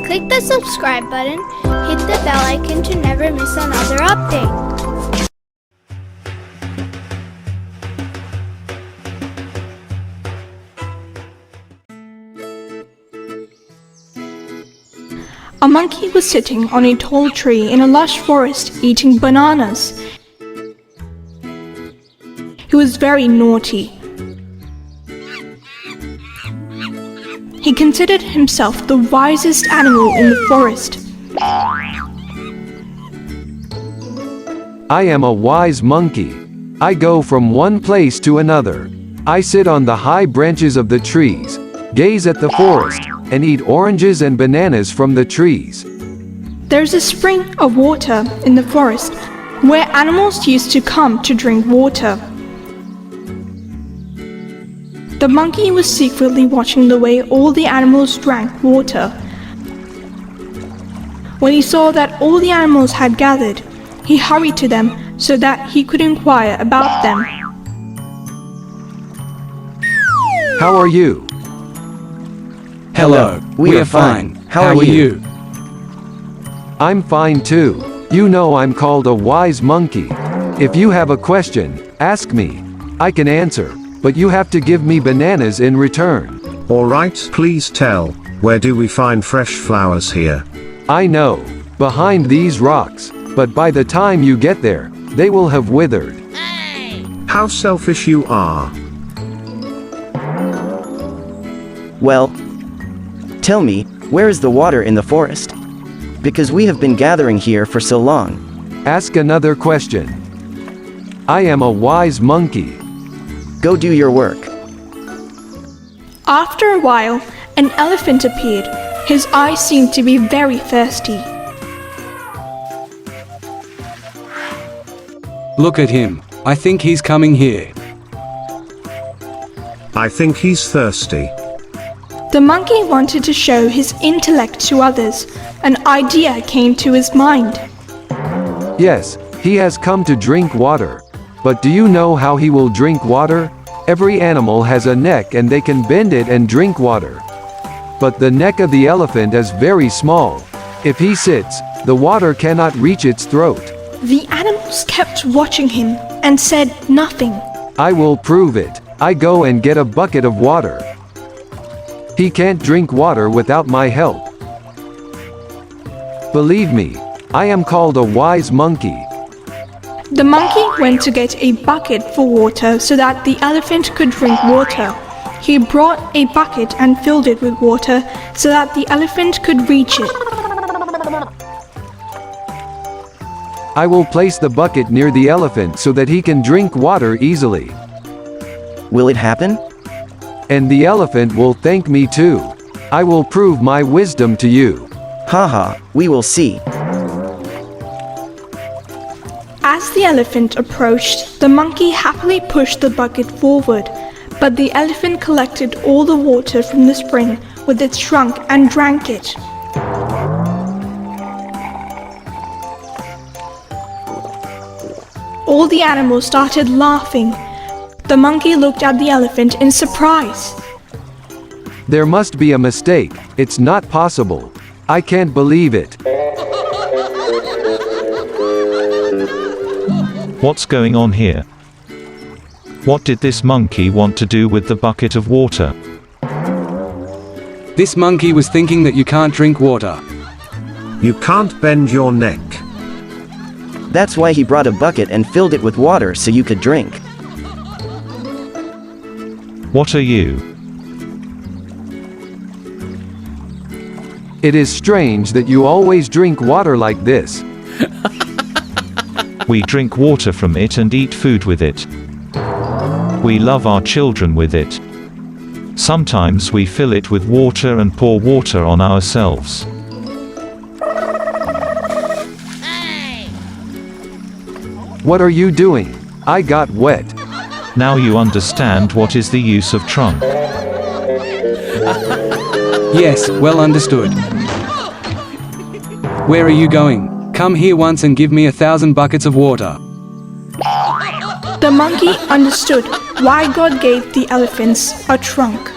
Click the subscribe button, hit the bell icon to never miss another update. A monkey was sitting on a tall tree in a lush forest eating bananas. He was very naughty. He considered himself the wisest animal in the forest. I am a wise monkey. I go from one place to another. I sit on the high branches of the trees, gaze at the forest, and eat oranges and bananas from the trees. There's a spring of water in the forest where animals used to come to drink water. The monkey was secretly watching the way all the animals drank water. When he saw that all the animals had gathered, he hurried to them so that he could inquire about them. How are you? Hello, we are fine. How are you? I'm fine too. You know I'm called a wise monkey. If you have a question, ask me. I can answer, but you have to give me bananas in return. Alright, please tell, where do we find fresh flowers here? I know, behind these rocks, but by the time you get there, they will have withered. How selfish you are. Well, tell me, where is the water in the forest? Because we have been gathering here for so long. Ask another question. I am a wise monkey. Go do your work. After a while, an elephant appeared. His eyes seemed to be very thirsty. Look at him. I think he's coming here. I think he's thirsty. The monkey wanted to show his intellect to others. An idea came to his mind. Yes, he has come to drink water. But do you know how he will drink water? Every animal has a neck and they can bend it and drink water. But the neck of the elephant is very small. If he sits, the water cannot reach its throat. The animals kept watching him and said nothing. I will prove it. I go and get a bucket of water. He can't drink water without my help. Believe me, I am called a wise monkey. The monkey went to get a bucket for water so that the elephant could drink water. He brought a bucket and filled it with water so that the elephant could reach it. I will place the bucket near the elephant so that he can drink water easily. Will it happen? And the elephant will thank me too. I will prove my wisdom to you. Haha, we will see. As the elephant approached, the monkey happily pushed the bucket forward, but the elephant collected all the water from the spring with its trunk and drank it. All the animals started laughing. The monkey looked at the elephant in surprise. There must be a mistake. It's not possible. I can't believe it. What's going on here? What did this monkey want to do with the bucket of water? This monkey was thinking that you can't drink water. You can't bend your neck. That's why he brought a bucket and filled it with water so you could drink. What are you? It is strange that you always drink water like this. We drink water from it and eat food with it. We love our children with it. Sometimes we fill it with water and pour water on ourselves. What are you doing? I got wet. Now you understand what is the use of trunk. Yes, well understood. Where are you going? Come here once and give me 1,000 buckets of water. The monkey understood why God gave the elephants a trunk.